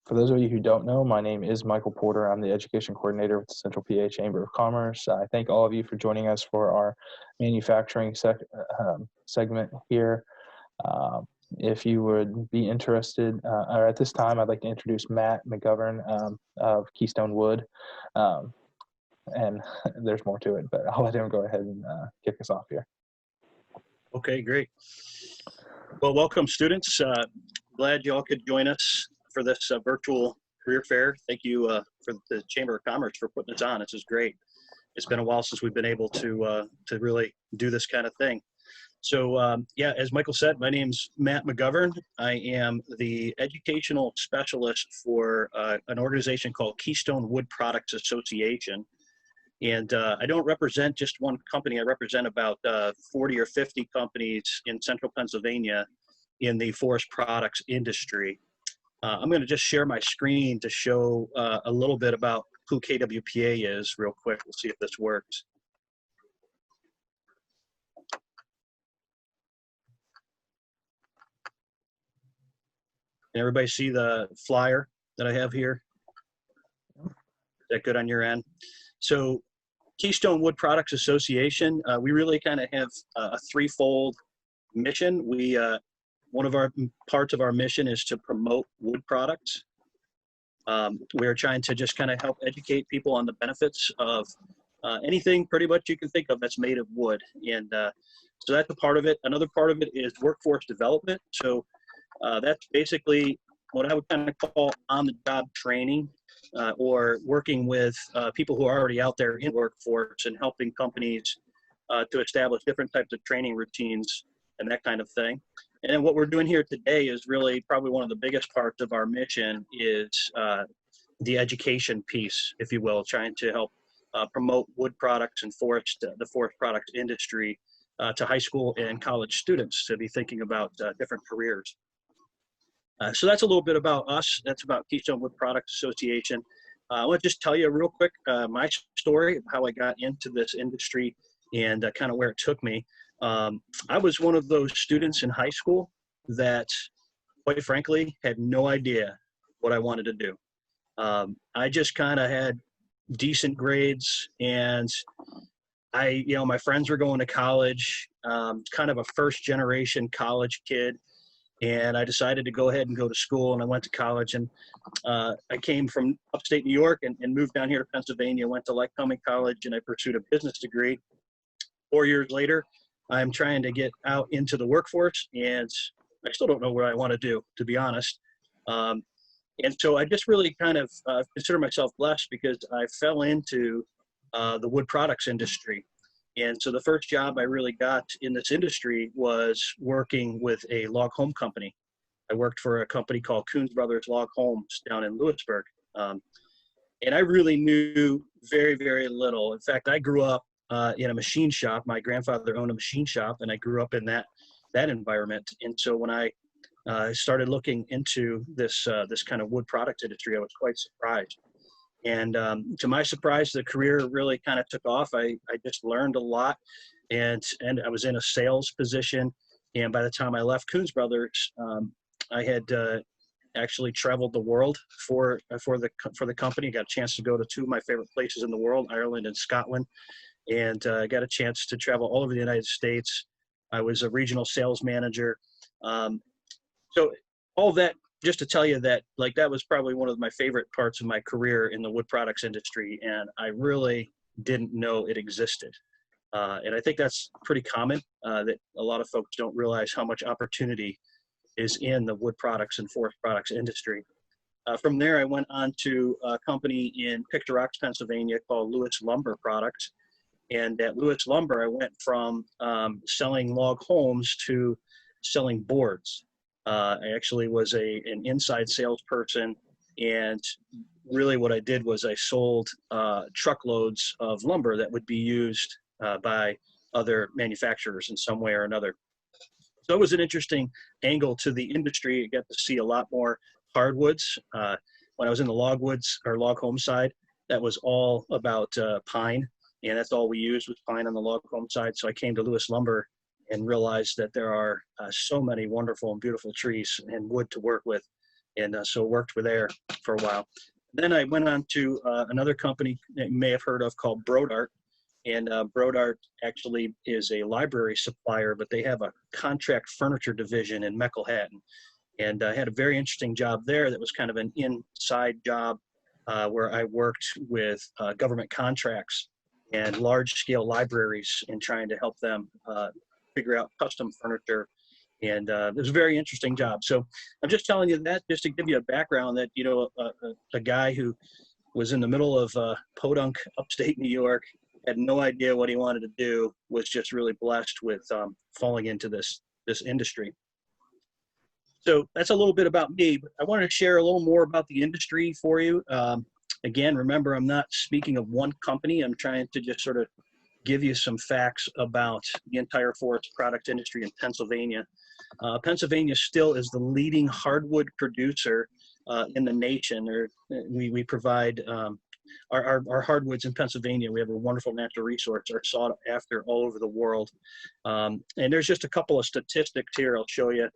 For those of you who don't know, my name is Michael Porter. I'm the Education Coordinator with the Central PA Chamber of Commerce. I thank all of you for joining us for our manufacturing segment here. If you would be interested, or at this time, I'd like to introduce Matt McGovern of Keystone Wood. And there's more to it, but I'll let him go ahead and kick us off here. Okay, great. Well, welcome students. Glad you all could join us for this virtual career fair. Thank you for the Chamber of Commerce for putting this on. This is great. It's been a while since we've been able to really do this kind of thing. So yeah, as Michael said, my name's Matt McGovern. I am the educational specialist for an organization called Keystone Wood Products Association. And I don't represent just one company. I represent about 40 or 50 companies in central Pennsylvania in the forest products industry. I'm going to just share my screen to show a little bit about who KWPA is real quick. We'll see if this works. Can everybody see the flyer that I have here? Is that good on your end? So Keystone Wood Products Association, we really kind of have a threefold mission. One of our parts of our mission is to promote wood products. We're trying to just kind of help educate people on the benefits of anything pretty much you can think of that's made of wood. And so that's a part of it. Another part of it is workforce development. So that's basically what I would kind of call on-the-job training, or working with people who are already out there in the workforce and helping companies to establish different types of training routines and that kind of thing. And what we're doing here today is really probably one of the biggest parts of our mission is the education piece, if you will, trying to help promote wood products and the forest products industry to high school and college students to be thinking about different careers. So that's a little bit about us. That's about Keystone Wood Products Association. I want to just tell you real quick my story of how I got into this industry and kind of where it took me. I was one of those students in high school that, quite frankly, had no idea what I wanted to do. I just kind of had decent grades, and my friends were going to college, kind of a first-generation college kid, and I decided to go ahead and go to school, and I went to college, and I came from upstate New York and moved down here to Pennsylvania, went to Lycoming College, and I pursued a business degree. 4 years later, I'm trying to get out into the workforce, and I still don't know what I want to do, to be honest. And so I just really kind of consider myself blessed because I fell into the wood products industry. And so the first job I really got in this industry was working with a log home company. I worked for a company called Coons Brothers Log Homes down in Lewisburg. And I really knew very, very little. In fact, I grew up in a machine shop. My grandfather owned a machine shop, and I grew up in that environment. And so when I started looking into this kind of wood products industry, I was quite surprised. And to my surprise, the career really kind of took off. I just learned a lot, and I was in a sales position. And by the time I left Coons Brothers, I had actually traveled the world for the company. Got a chance to go to two of my favorite places in the world, Ireland and Scotland. And I got a chance to travel all over the United States. I was a regional sales manager. So all that, just to tell you that, like, that was probably one of my favorite parts of my career in the wood products industry. And I really didn't know it existed. And I think that's pretty common, that a lot of folks don't realize how much opportunity is in the wood products and forest products industry. From there, I went on to a company in Pictor Rocks, Pennsylvania called Lewis Lumber Products. And at Lewis Lumber, I went from selling log homes to selling boards. I actually was an inside salesperson, and really what I did was I sold truckloads of lumber that would be used by other manufacturers in some way or another. So it was an interesting angle to the industry. I got to see a lot more hardwoods. When I was in the logwoods or log home side, that was all about pine. And that's all we used was pine on the log home side. So I came to Lewis Lumber and realized that there are so many wonderful and beautiful trees and wood to work with And so worked with there for a while. Then I went on to another company that you may have heard of called Brodart. And Brodart actually is a library supplier, but they have a contract furniture division in Meckelhattan. And I had a very interesting job there that was kind of an inside job where I worked with government contracts and large-scale libraries and trying to help them figure out custom furniture. And it was a very interesting job. So I'm just telling you that just to give you a background that, you know, a guy who was in the middle of podunk upstate New York, had no idea what he wanted to do, was just really blessed with falling into this industry. So that's a little bit about me, but I wanted to share a little more about the industry for you. Again, remember, I'm not speaking of one company. I'm trying to just sort of give you some facts about the entire forest product industry in Pennsylvania. Pennsylvania still is the leading hardwood producer in the nation. We provide our hardwoods in Pennsylvania. We have a wonderful natural resource, are sought after all over the world. And there's just a couple of statistics here I'll show you.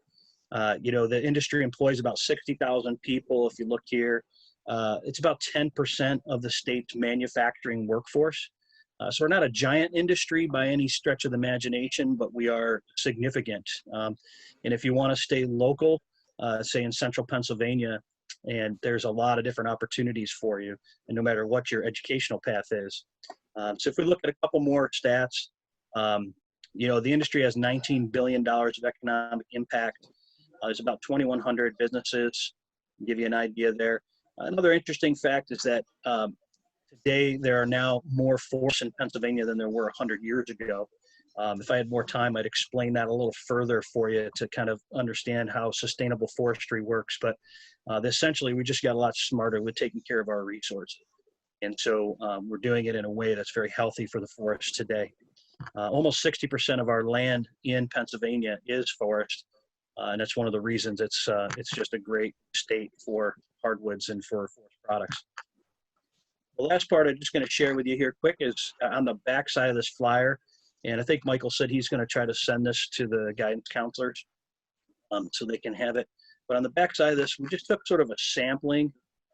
You know, the industry employs about 60,000 people. If you look here, it's about 10% of the state's manufacturing workforce. So we're not a giant industry by any stretch of the imagination, but we are significant. And if you want to stay local, say in central Pennsylvania, and there's a lot of different opportunities for you, and no matter what your educational path is. So if we look at a couple more stats, you know, the industry has $19 billion of economic impact. There's about 2,100 businesses, give you an idea there. Another interesting fact is that today there are now more forests in Pennsylvania than there were 100 years ago. If I had more time, I'd explain that a little further for you to kind of understand how sustainable forestry works. But essentially, we just got a lot smarter with taking care of our resources. And so we're doing it in a way that's very healthy for the forest today. Almost 60% of our land in Pennsylvania is forest. And that's one of the reasons it's just a great state for hardwoods and for forest products. The last part I'm just going to share with you here quick is on the back side of this flyer. And I think Michael said he's going to try to send this to the guidance counselors so they can have it. But on the back side of this, we just took sort of a sampling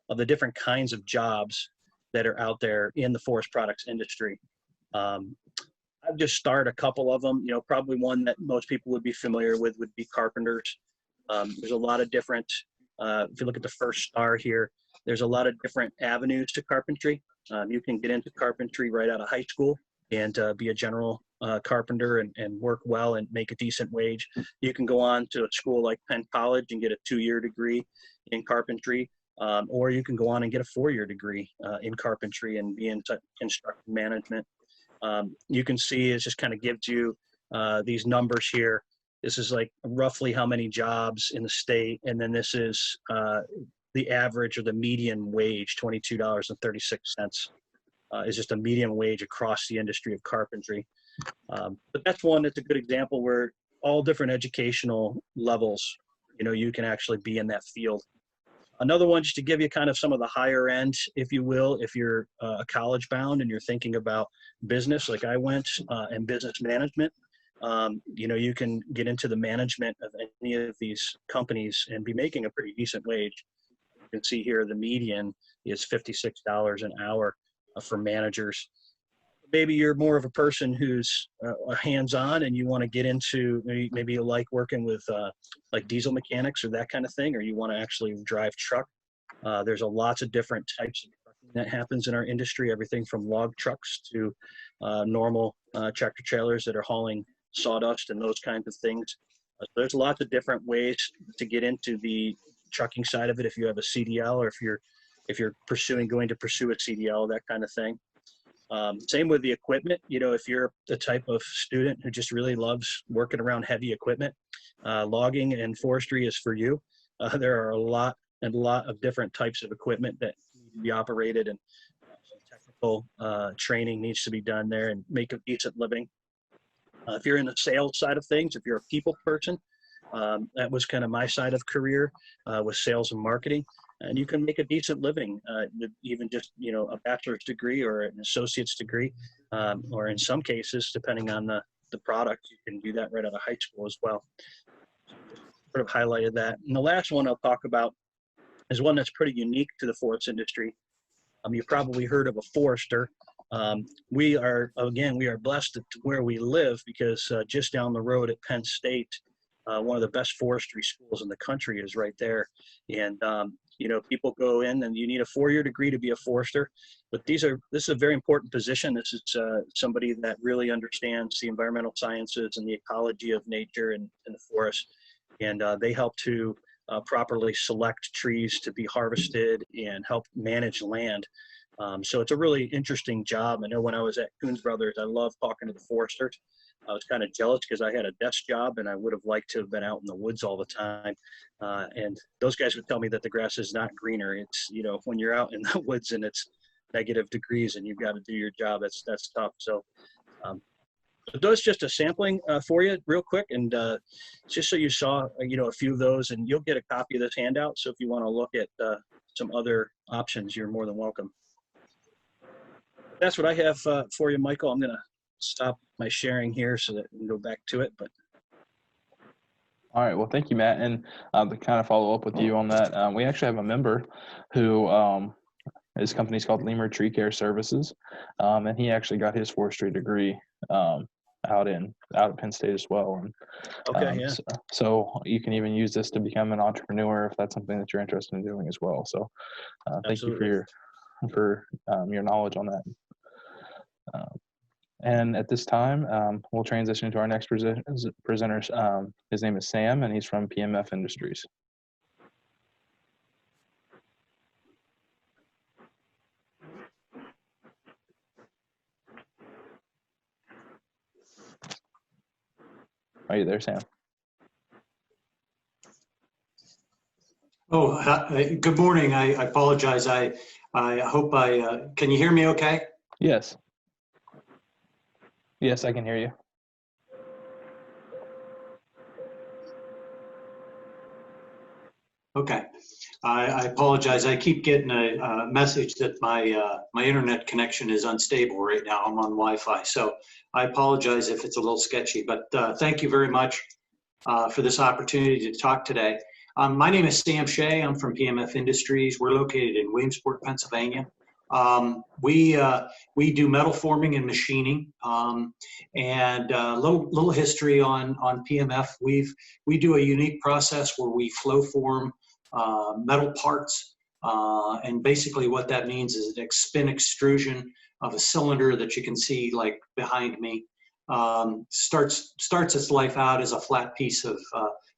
of the different kinds of jobs that are out there in the forest products industry. I've just started a couple of them. You know, probably one that most people would be familiar with would be carpenters. There's a lot of different, if you look at the first star here, there's a lot of different avenues to carpentry. You can get into carpentry right out of high school and be a general carpenter and work well and make a decent wage. You can go on to a school like Penn College and get a 2-year degree in carpentry, or you can go on and get a 4-year degree in carpentry and be in construction management. You can see it just kind of gives you these numbers here. This is like roughly how many jobs in the state, and then this is the average or the median wage, $22.36 is just a median wage across the industry of carpentry. But that's one that's a good example where all different educational levels, you know, you can actually be in that field. Another one, just to give you kind of some of the higher end, if you will, if you're college bound and you're thinking about business like I went and business management, you know, you can get into the management of any of these companies and be making a pretty decent wage. You can see here the median is $56 an hour for managers. Maybe you're more of a person who's hands-on and you want to get into, maybe you like working with like diesel mechanics or that kind of thing, or you want to actually drive truck. There's lots of different types of trucking that happens in our industry, everything from log trucks to normal tractor trailers that are hauling sawdust and those kinds of things. So there's lots of different ways to get into the trucking side of it if you have a CDL or if you're going to pursue a CDL, that kind of thing. Same with the equipment. You know, if you're the type of student who just really loves working around heavy equipment, logging and forestry is for you. There are a lot of different types of equipment that need to be operated, and some technical training needs to be done there and make a decent living. If you're in the sales side of things, if you're a people person, that was kind of my side of career with sales and marketing. And you can make a decent living, even just, you know, a bachelor's degree or an associate's degree, or in some cases, depending on the product, you can do that right out of high school as well. Sort of highlighted that. And the last one I'll talk about is one that's pretty unique to the forest industry. You've probably heard of a forester. We are blessed to where we live because just down the road at Penn State, one of the best forestry schools in the country is right there. And, people go in and you need a 4-year degree to be a forester, but this is a very important position. This is somebody that really understands the environmental sciences and the ecology of nature and the forest. And they help to properly select trees to be harvested and help manage land. So it's a really interesting job. I know when I was at Coons Brothers, I loved talking to the foresters. I was kind of jealous because I had a desk job and I would have liked to have been out in the woods all the time. And those guys would tell me that the grass is not greener. It's, when you're out in the woods and it's negative degrees and you've got to do your job, that's tough. So that's just a sampling for you real quick. And just so you saw, a few of those, and you'll get a copy of this handout. So if you want to look at some other options, you're more than welcome. That's what I have for you, Michael. I'm going to stop my sharing here so that we can go back to it. But all right. Well, thank you, Matt. And to kind of follow up with you on that, we actually have a member who his company's called LEER Tree Care Services, and he actually got his forestry degree out at Penn State as well. And, okay, yeah. So you can even use this to become an entrepreneur if that's something that you're interested in doing as well. So thank you for your knowledge on that. And at this time, we'll transition to our next presenter. His name is Sam, and he's from PMF Industries. Are you there, Sam? Oh, good morning. I apologize. I hope can you hear me okay? Yes. Yes, I can hear you. Okay. I apologize. I keep getting a message that my internet connection is unstable right now. I'm on Wi-Fi, so I apologize if it's a little sketchy. But thank you very much for this opportunity to talk today. My name is Sam Shea. I'm from PMF Industries. We're located in Williamsport, Pennsylvania. We do metal forming and machining, and little history on PMF. We do a unique process where we flow form metal parts, and basically what that means is an spin extrusion of a cylinder that you can see like behind me. Starts its life out as a flat piece of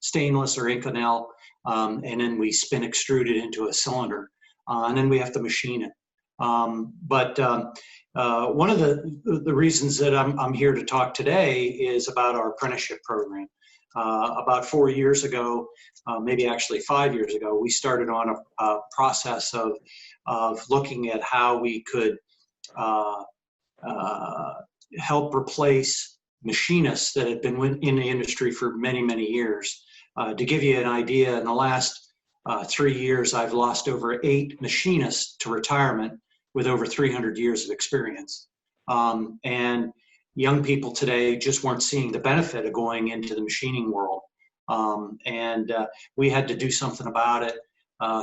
stainless or Inconel, and then we spin extrude it into a cylinder, and then we have to machine it. But one of the reasons that I'm here to talk today is about our apprenticeship program. About 4 years ago, maybe actually 5 years ago, we started on a process of looking at how we could help replace machinists that had been in the industry for many, many years. To give you an idea, in the last 3 years, I've lost over 8 machinists to retirement with over 300 years of experience. And young people today just weren't seeing the benefit of going into the machining world. And we had to do something about it.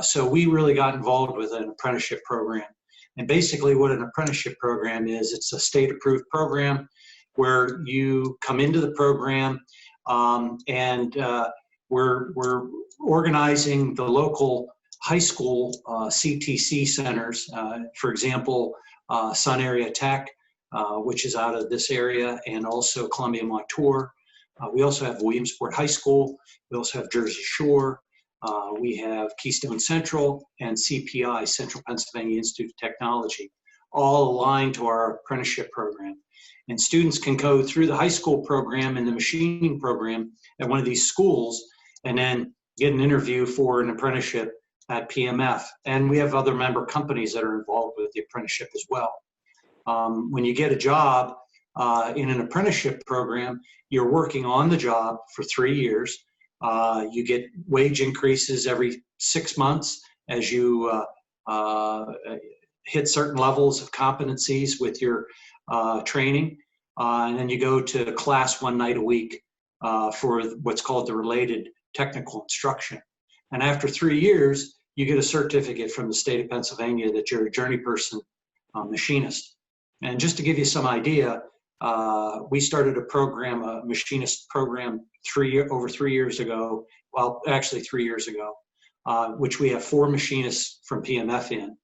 So we really got involved with an apprenticeship program. And basically what an apprenticeship program is, it's a state-approved program where you come into the program, and we're organizing the local high school CTC centers, for example, Sun Area Tech, which is out of this area, and also Columbia Montour. We also have Williamsport High School. We also have Jersey Shore. We have Keystone Central and CPI, Central Pennsylvania Institute of Technology, all aligned to our apprenticeship program. And students can go through the high school program and the machining program at one of these schools and then get an interview for an apprenticeship at PMF. And we have other member companies that are involved with the apprenticeship as well. When you get a job in an apprenticeship program, you're working on the job for 3 years. You get wage increases every 6 months as you hit certain levels of competencies with your training. And then you go to class 1 night a week for what's called the related technical instruction. And after 3 years, you get a certificate from the state of Pennsylvania that you're a journey person machinist. And just to give you some idea, we started a program, a machinist program over 3 years ago, well, actually 3 years ago, which we have 4 machinists from PMF in.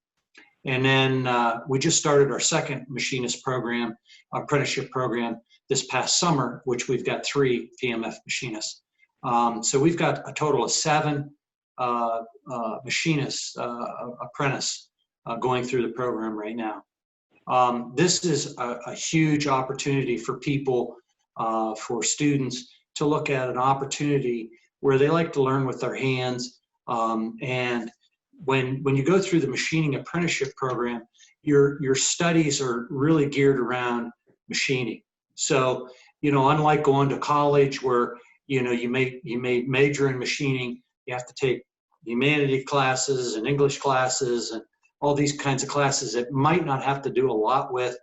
And then we just started our second machinist program, apprenticeship program, this past summer, which we've got 3 PMF machinists. So we've got a total of 7 machinists, apprentice, going through the program right now. This is a huge opportunity for people, for students to look at an opportunity where they like to learn with their hands. And when you go through the machining apprenticeship program, your studies are really geared around machining. So, you know, unlike going to college where, you know, you may major in machining, you have to take humanity classes and English classes and all these kinds of classes that might not have to do a lot with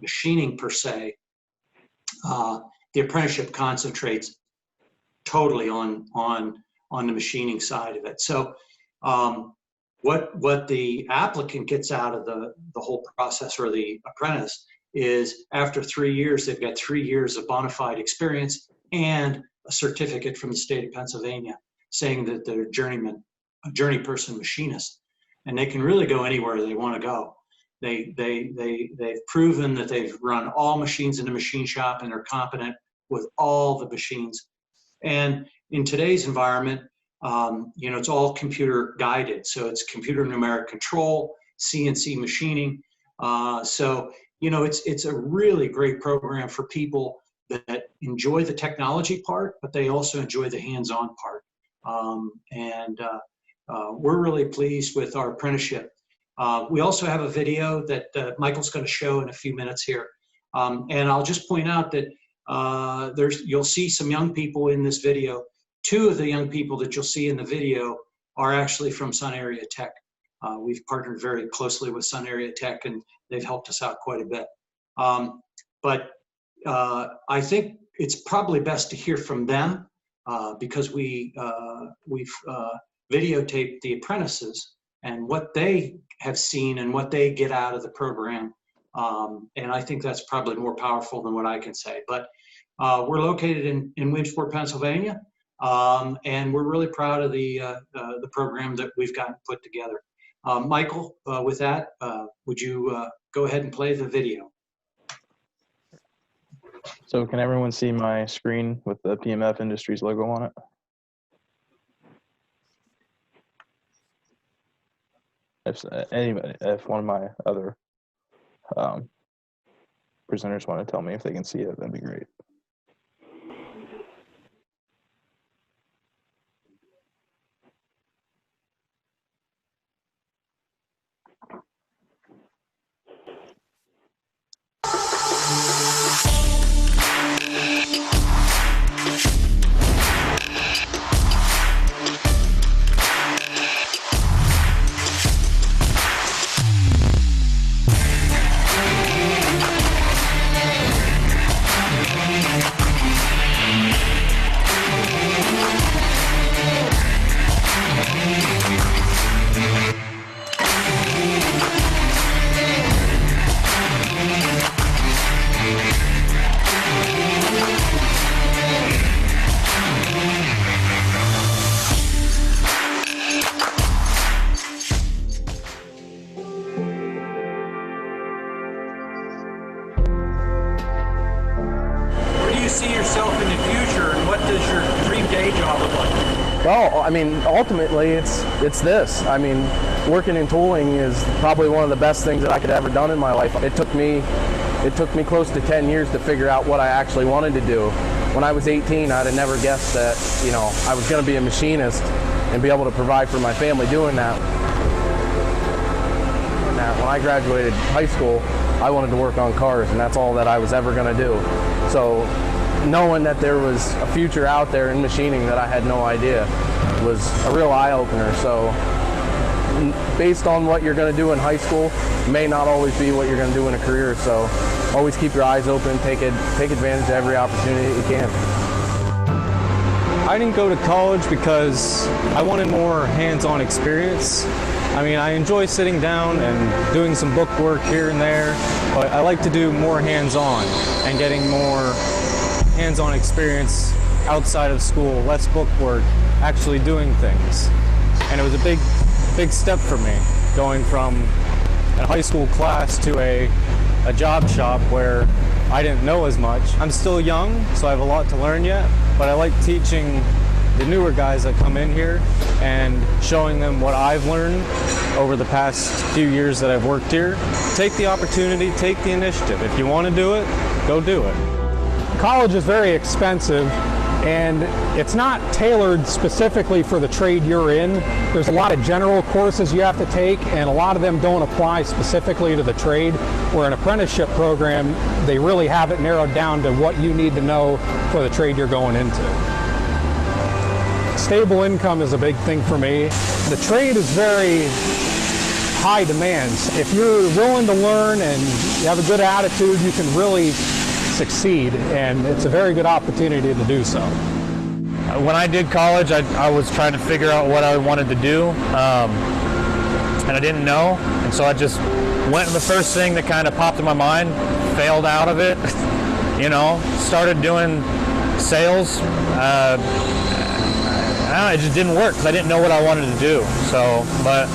machining per se. The apprenticeship concentrates totally on the machining side of it. So what the applicant gets out of the whole process, or the apprentice, is after 3 years, they've got 3 years of bona fide experience and a certificate from the state of Pennsylvania saying that they're a journey person machinist, and they can really go anywhere they want to go. They've proven that they've run all machines in the machine shop and they're competent with all the machines. And in today's environment, you know, it's all computer guided. So it's computer numeric control, CNC machining. So, you know, it's a really great program for people that enjoy the technology part, but they also enjoy the hands-on part. We're really pleased with our apprenticeship. We also have a video that Michael's going to show in a few minutes here. And I'll just point out that you'll see some young people in this video. 2 of the young people that you'll see in the video are actually from Sun Area Tech. We've partnered very closely with Sun Area Tech, and they've helped us out quite a bit. But I think it's probably best to hear from them because we've videotaped the apprentices and what they have seen and what they get out of the program. And I think that's probably more powerful than what I can say. But we're located in Williamsport, Pennsylvania, and we're really proud of the program that we've gotten put together. Michael, with that, would you go ahead and play the video? So can everyone see my screen with the PMF Industries logo on it? If one of my other presenters want to tell me if they can see it, that'd be great. Well, I mean, ultimately, it's this. I mean, working in tooling is probably one of the best things that I could have ever done in my life. It took me close to 10 years to figure out what I actually wanted to do. When I was 18, I'd have never guessed that, you know, I was going to be a machinist and be able to provide for my family doing that. When I graduated high school, I wanted to work on cars, and that's all that I was ever going to do. So knowing that there was a future out there in machining that I had no idea was a real eye-opener. So based on what you're going to do in high school may not always be what you're going to do in a career. So always keep your eyes open, take advantage of every opportunity that you can. I didn't go to college because I wanted more hands-on experience. I mean, I enjoy sitting down and doing some book work here and there, but I like to do more hands-on and getting more hands-on experience outside of school, less book work, actually doing things. And it was a big step for me, going from a high school class to a job shop where I didn't know as much. I'm still young, so I have a lot to learn yet, but I like teaching the newer guys that come in here and showing them what I've learned over the past few years that I've worked here. Take the opportunity, take the initiative. If you want to do it, go do it. College is very expensive, and it's not tailored specifically for the trade you're in. There's a lot of general courses you have to take, and a lot of them don't apply specifically to the trade, where an apprenticeship program, they really have it narrowed down to what you need to know for the trade you're going into. Stable income is a big thing for me. The trade is very high demands. If you're willing to learn and you have a good attitude, you can really succeed, and it's a very good opportunity to do so. When I did college, I was trying to figure out what I wanted to do, and I didn't know, and so I just went the first thing that kind of popped in my mind, failed out of it, you know, started doing sales. It just didn't work because I didn't know what I wanted to do. So, but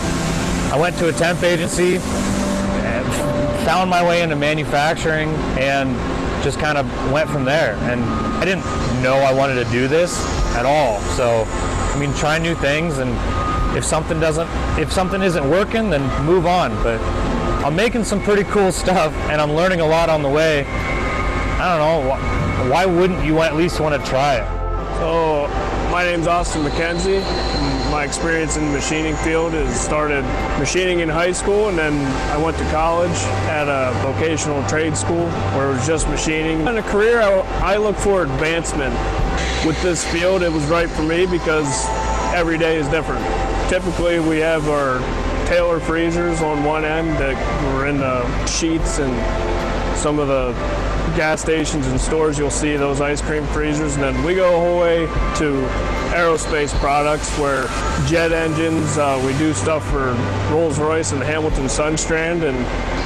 I went to a temp agency, found my way into manufacturing, and just kind of went from there. And I didn't know I wanted to do this at all. So, I mean, try new things, and if something isn't working, then move on. But I'm making some pretty cool stuff, and I'm learning a lot on the way. I don't know, why wouldn't you at least want to try it? So, my name's Austin McKenzie. My experience in the machining field is started machining in high school, and then I went to college at a vocational trade school where it was just machining. In a career, I look for advancement. With this field, it was right for me because every day is different. Typically, we have our Taylor freezers on one end that were in the sheets, and some of the gas stations and stores you'll see those ice cream freezers, and then we go a whole way to aerospace products where jet engines, we do stuff for Rolls-Royce and Hamilton Sunstrand, and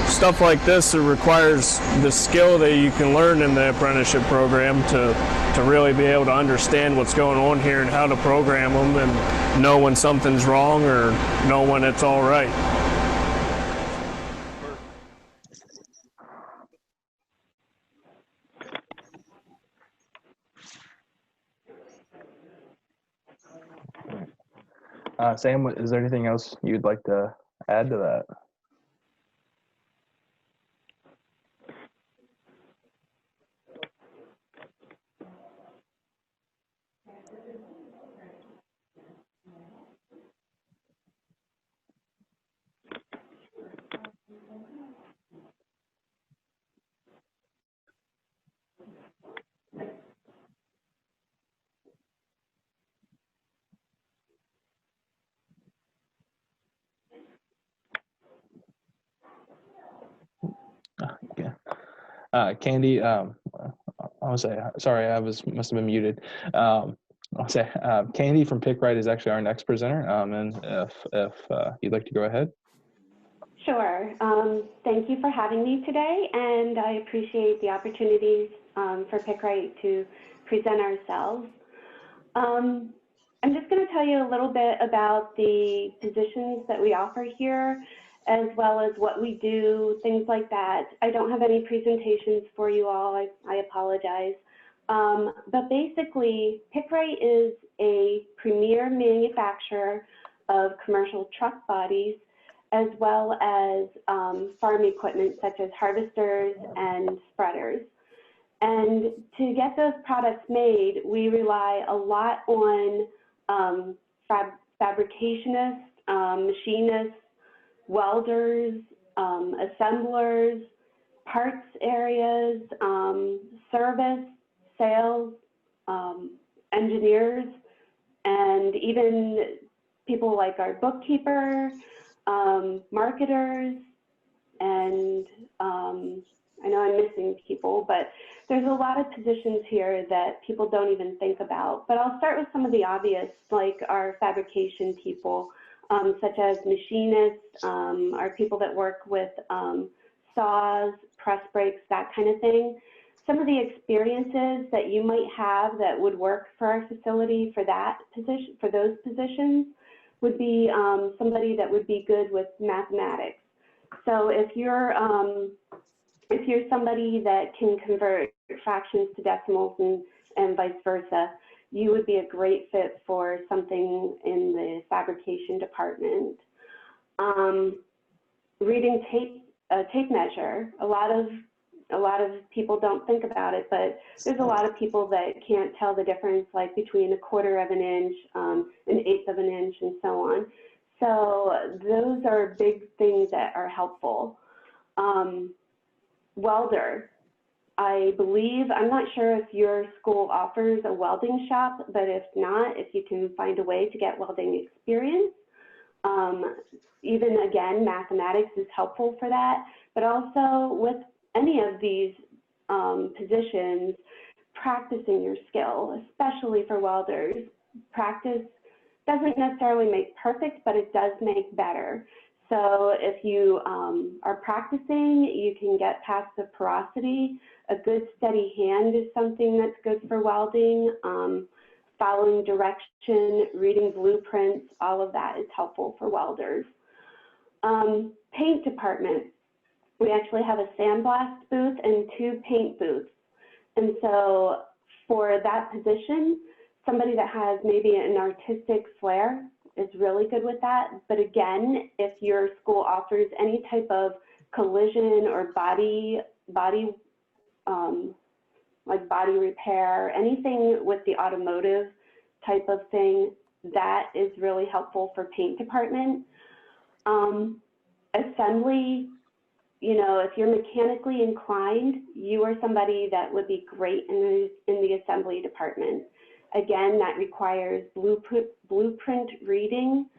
stuff like this. It requires the skill that you can learn in the apprenticeship program to really be able to understand what's going on here and how to program them and know when something's wrong or know when it's all right. Sam, is there anything else you'd like to add to that? Candy, I want to say, sorry, must have been muted. I'll say, Candy from PikRite is actually our next presenter, and if you'd like to go ahead. Sure. Thank you for having me today, and I appreciate the opportunities for PikRite to present ourselves. I'm just going to tell you a little bit about the positions that we offer here, as well as what we do, things like that. I don't have any presentations for you all, I apologize. But basically, PikRite is a premier manufacturer of commercial truck bodies, as well as farm equipment such as harvesters and spreaders. And to get those products made, we rely a lot on fabricationists, machinists, welders, assemblers, parts areas, service, sales, engineers, and even people like our bookkeeper, marketers, and I know I'm missing people, but there's a lot of positions here that people don't even think about. But I'll start with some of the obvious, like our fabrication people, such as machinists, our people that work with saws, press brakes, that kind of thing. Some of the experiences that you might have that would work for our facility for that position, for those positions, would be somebody that would be good with mathematics. So if you're somebody that can convert fractions to decimals and vice versa, you would be a great fit for something in the fabrication department. Reading tape measure, a lot of people don't think about it, but there's a lot of people that can't tell the difference, like between 1/4 of an inch, 1/8 of an inch, and so on. So those are big things that are helpful. Welder, I believe, I'm not sure if your school offers a welding shop, but if not, if you can find a way to get welding experience, even again, mathematics is helpful for that, but also with any of these positions, practicing your skill, especially for welders. Practice doesn't necessarily make perfect, but it does make better. So if you are practicing, you can get past the porosity. A good steady hand is something that's good for welding. Following direction, reading blueprints, all of that is helpful for welders. Paint department. We actually have a sandblast booth and 2 paint booths. And so for that position, somebody that has maybe an artistic flair is really good with that. But again, if your school offers any type of collision or body repair, anything with the automotive type of thing, that is really helpful for paint department. Assembly, you know, if you're mechanically inclined, you are somebody that would be great in the assembly department. Again, that requires blueprint reading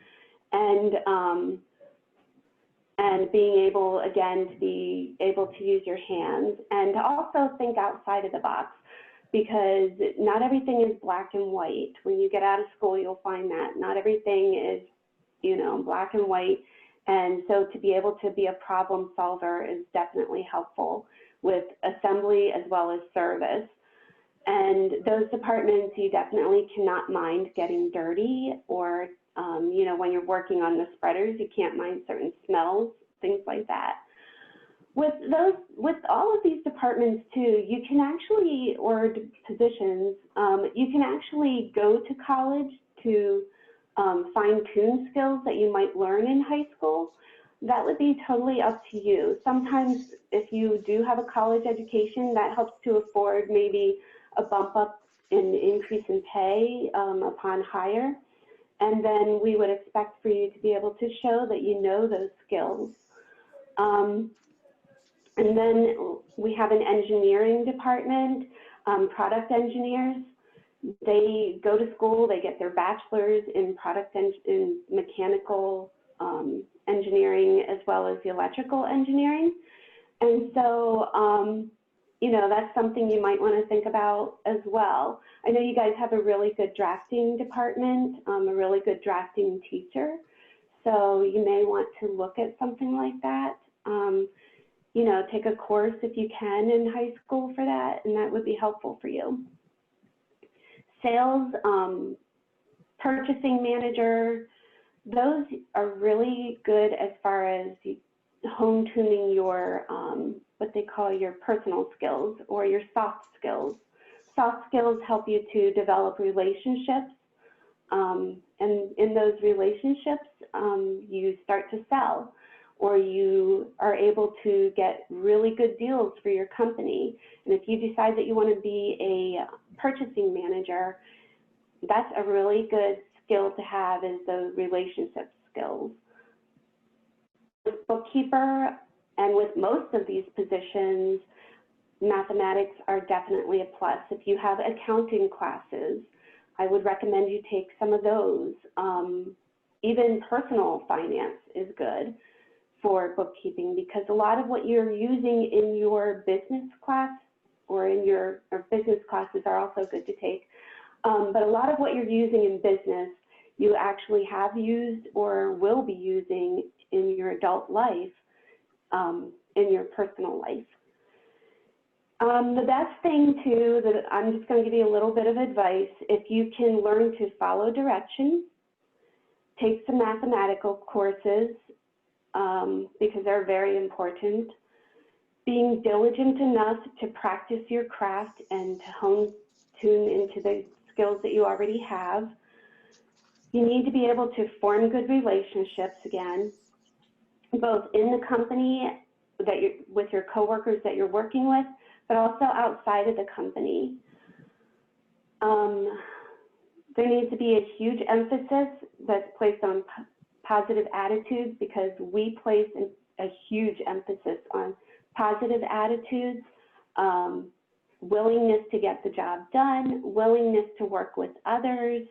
and being able, again, to be able to use your hands and to also think outside of the box, because not everything is black and white. When you get out of school, you'll find that not everything is, you know, black and white. And so to be able to be a problem solver is definitely helpful with assembly as well as service. And those departments, you definitely cannot mind getting dirty, or, you know, when you're working on the spreaders, you can't mind certain smells, things like that. With all of these departments too, you can actually, or positions, you can actually go to college to fine-tune skills that you might learn in high school. That would be totally up to you. Sometimes if you do have a college education, that helps to afford maybe a bump up in increase in pay upon hire. And then we would expect for you to be able to show that you know those skills. And then we have an engineering department, product engineers. They go to school, they get their bachelor's in in mechanical engineering as well as the electrical engineering. And so, you know, that's something you might want to think about as well. I know you guys have a really good drafting department, a really good drafting teacher. So you may want to look at something like that. You know, take a course if you can in high school for that, and that would be helpful for you. Sales, purchasing manager, those are really good as far as hone tuning your, what they call your personal skills or your soft skills. Soft skills help you to develop relationships, and in those relationships, you start to sell, or you are able to get really good deals for your company. And if you decide that you want to be a purchasing manager, that's a really good skill to have, is those relationship skills. With bookkeeper and with most of these positions, mathematics are definitely a plus. If you have accounting classes, I would recommend you take some of those. Even personal finance is good. for bookkeeping, because a lot of what you're using in your business class or business classes are also good to take. But a lot of what you're using in business, you actually have used or will be using in your adult life, in your personal life. The best thing too, that I'm just going to give you a little bit of advice, if you can learn to follow directions, take some mathematical courses, because they're very important. Being diligent enough to practice your craft and to tune into the skills that you already have. You need to be able to form good relationships again, both in the company with your coworkers that you're working with, but also outside of the company. There needs to be a huge emphasis that's placed on positive attitudes, because we place a huge emphasis on positive attitudes, willingness to get the job done, willingness to work with others,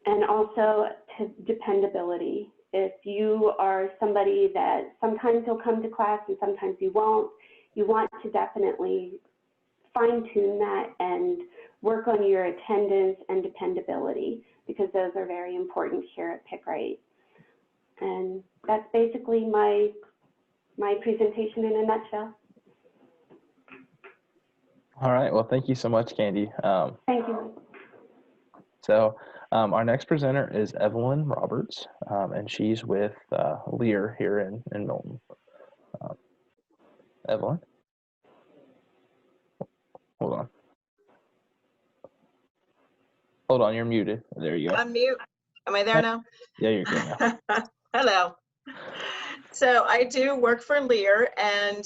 and also to dependability. If you are somebody that sometimes you'll come to class and sometimes you won't, you want to definitely fine-tune that and work on your attendance and dependability, because those are very important here at PikRite. And that's basically my presentation in a nutshell. All right. Well, thank you so much, Candy. Thank you. So our next presenter is Evelyn Roberts, and she's with LEER here in Milton. Evelyn? Hold on. Hold on, you're muted. There you go. I'm mute. Am I there now? Yeah, you're good now. Hello. So I do work for LEER, and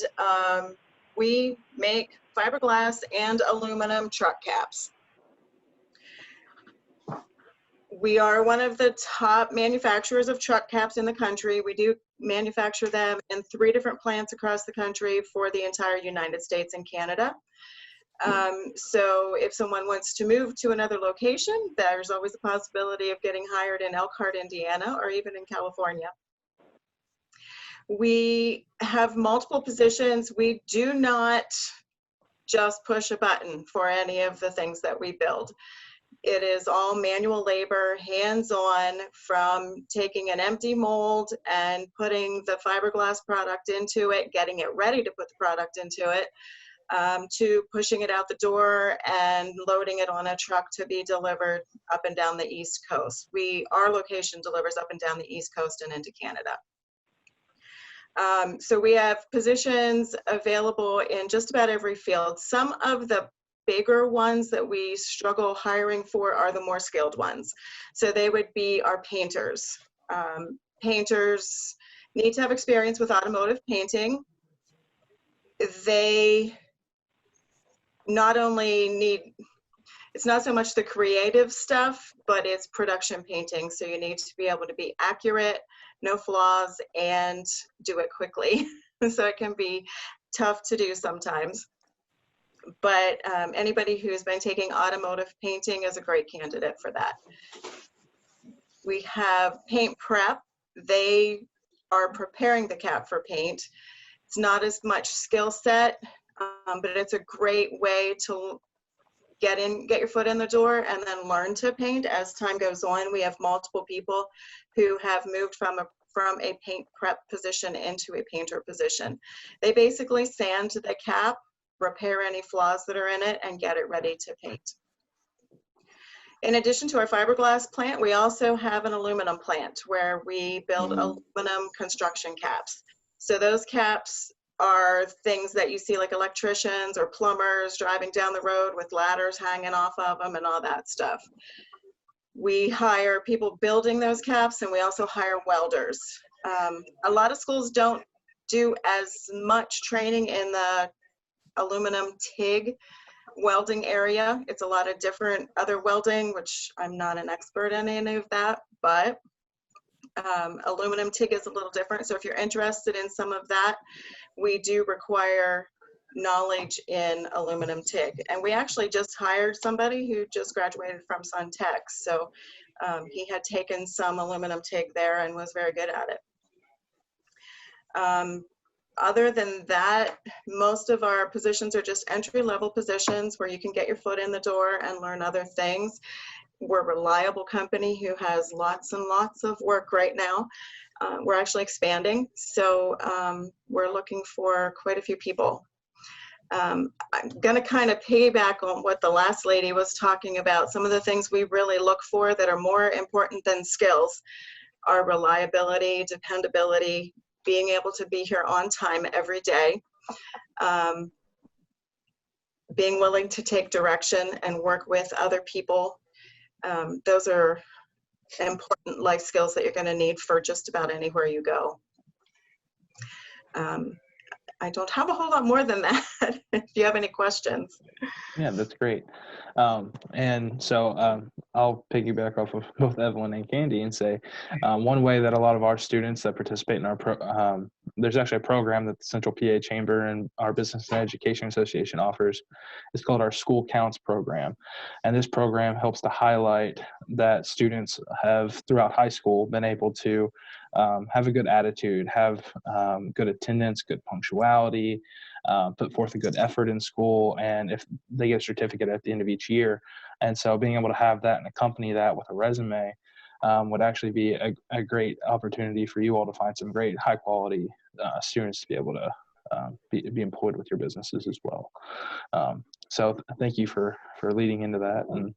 we make fiberglass and aluminum truck caps. We are one of the top manufacturers of truck caps in the country. We do manufacture them in 3 different plants across the country for the entire United States and Canada. So if someone wants to move to another location, there's always a possibility of getting hired in Elkhart, Indiana, or even in California. We have multiple positions. We do not just push a button for any of the things that we build. It is all manual labor, hands-on, from taking an empty mold and putting the fiberglass product into it, getting it ready to put the product into it, to pushing it out the door and loading it on a truck to be delivered up and down the East Coast. Our location delivers up and down the East Coast and into Canada. So we have positions available in just about every field. Some of the bigger ones that we struggle hiring for are the more skilled ones. So they would be our painters. Painters need to have experience with automotive painting. They not only need, it's not so much the creative stuff, but it's production painting. So you need to be able to be accurate, no flaws, and do it quickly. So it can be tough to do sometimes. But anybody who's been taking automotive painting is a great candidate for that. We have paint prep. They are preparing the cap for paint. It's not as much skill set, but it's a great way to get your foot in the door and then learn to paint as time goes on. We have multiple people who have moved from a paint prep position into a painter position. They basically sand the cap, repair any flaws that are in it, and get it ready to paint. In addition to our fiberglass plant, we also have an aluminum plant where we build aluminum construction caps. So those caps are things that you see like electricians or plumbers driving down the road with ladders hanging off of them and all that stuff. We hire people building those caps, and we also hire welders. A lot of schools don't do as much training in the aluminum TIG welding area. It's a lot of different other welding, which I'm not an expert in any of that, but aluminum TIG is a little different. So if you're interested in some of that, we do require knowledge in aluminum TIG. And we actually just hired somebody who just graduated from Sun Tech. So he had taken some aluminum TIG there and was very good at it. Other than that, most of our positions are just entry-level positions where you can get your foot in the door and learn other things. We're a reliable company who has lots and lots of work right now. We're actually expanding, so we're looking for quite a few people. I'm going to kind of piggyback on what the last lady was talking about. Some of the things we really look for that are more important than skills are reliability, dependability, being able to be here on time every day, being willing to take direction and work with other people. Those are important life skills that you're going to need for just about anywhere you go. I don't have a whole lot more than that. If you have any questions. Yeah, that's great. And so I'll piggyback off of both Evelyn and Candy and say one way that a lot of our students that participate in our there's actually a program that the Central PA Chamber and our Business and Education Association offers. It's called our School Counts program. And this program helps to highlight that students have throughout high school been able to have a good attitude, have good attendance, good punctuality, put forth a good effort in school, and if they get a certificate at the end of each year. And so being able to have that and accompany that with a resume would actually be a great opportunity for you all to find some great high quality students to be able to be employed with your businesses as well. So thank you for leading into that. And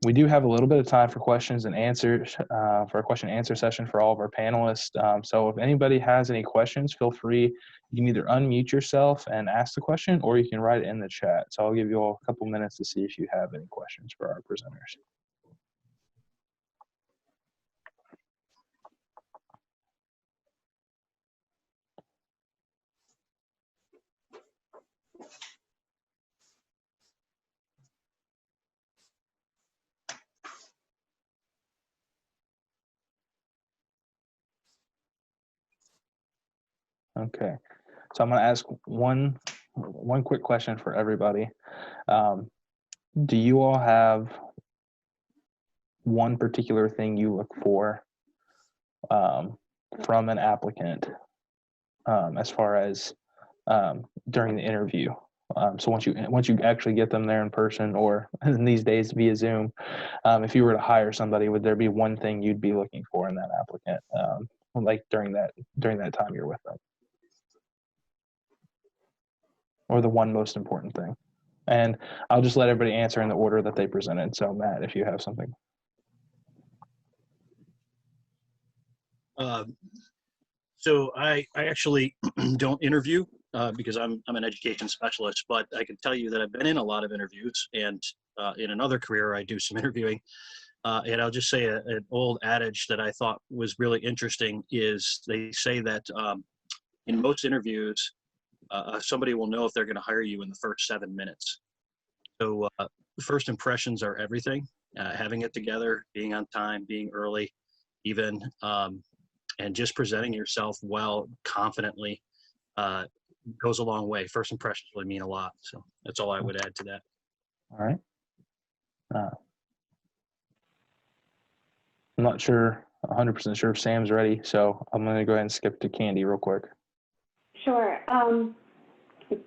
we do have a little bit of time for questions and answers for a question and answer session for all of our panelists. So if anybody has any questions, feel free. You can either unmute yourself and ask the question, or you can write it in the chat. So I'll give you all a couple minutes to see if you have any questions for our presenters. Okay, so I'm going to ask one quick question for everybody. Do you all have one particular thing you look for from an applicant as far as during the interview? So once you actually get them there in person, or in these days via Zoom, if you were to hire somebody, would there be one thing you'd be looking for in that applicant, like during that time you're with them? Or the one most important thing? And I'll just let everybody answer in the order that they presented. So Matt, if you have something. So I actually don't interview because I'm an education specialist, but I can tell you that I've been in a lot of interviews, and in another career I do some interviewing. And I'll just say an old adage that I thought was really interesting is they say that in most interviews, somebody will know if they're going to hire you in the first 7 minutes. So first impressions are everything. Having it together, being on time, being early, even, and just presenting yourself well, confidently, goes a long way. First impressions really mean a lot. So that's all I would add to that. All right. I'm not sure, 100% sure if Sam's ready, so I'm going to go ahead and skip to Candy real quick. Sure.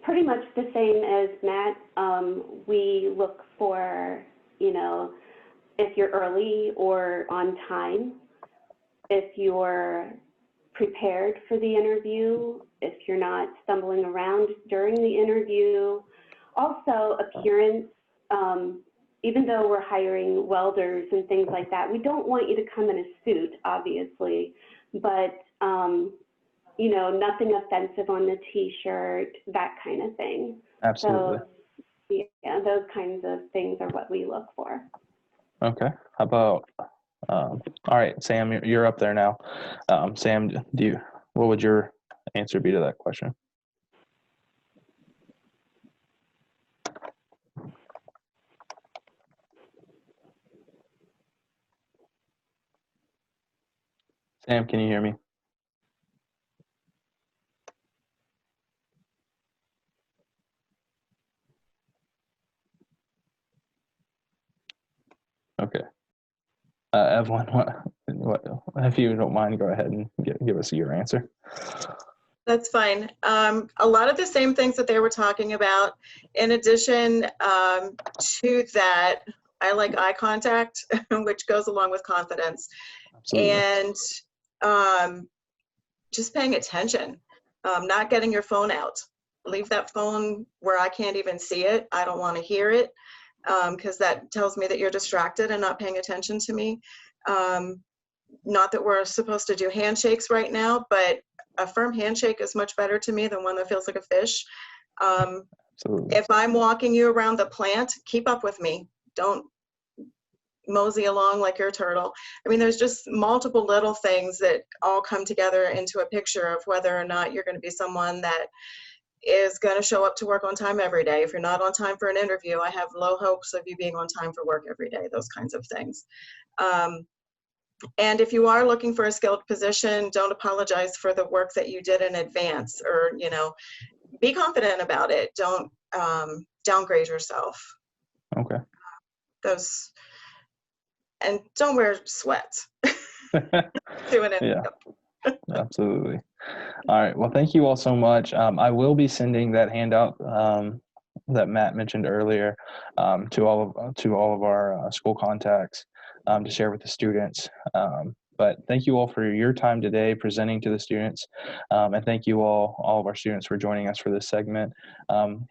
Pretty much the same as Matt. We look for, if you're early or on time, if you're prepared for the interview, if you're not stumbling around during the interview. Also, appearance. Even though we're hiring welders and things like that, we don't want you to come in a suit, obviously, but nothing offensive on the t-shirt, that kind of thing. Absolutely. So, yeah, those kinds of things are what we look for. Okay. How about, all right, Sam, you're up there now. Sam, what would your answer be to that question? Sam, can you hear me? Okay. Evelyn, if you don't mind, go ahead and give us your answer. That's fine. A lot of the same things that they were talking about. In addition to that, I like eye contact, which goes along with confidence. Absolutely. And just paying attention, not getting your phone out. Leave that phone where I can't even see it. I don't want to hear it, because that tells me that you're distracted and not paying attention to me. Not that we're supposed to do handshakes right now, but a firm handshake is much better to me than one that feels like a fish. Absolutely. If I'm walking you around the plant, keep up with me. Don't mosey along like you're a turtle. I mean, there's just multiple little things that all come together into a picture of whether or not you're going to be someone that is going to show up to work on time every day. If you're not on time for an interview, I have low hopes of you being on time for work every day, those kinds of things. And if you are looking for a skilled position, don't apologize for the work that you did in advance, or, you know, be confident about it. Don't downgrade yourself. Okay. And don't wear sweats. Doing it. Yeah. Absolutely. All right. Well, thank you all so much. I will be sending that handout that Matt mentioned earlier to all of our school contacts to share with the students. But thank you all for your time today presenting to the students. And thank you all of our students for joining us for this segment.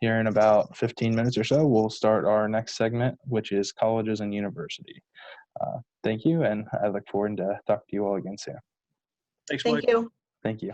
Here in about 15 minutes or so, we'll start our next segment, which is colleges and university. Thank you, and I look forward to talking to you all again soon. Thanks, Thank Mike. you. Thank you.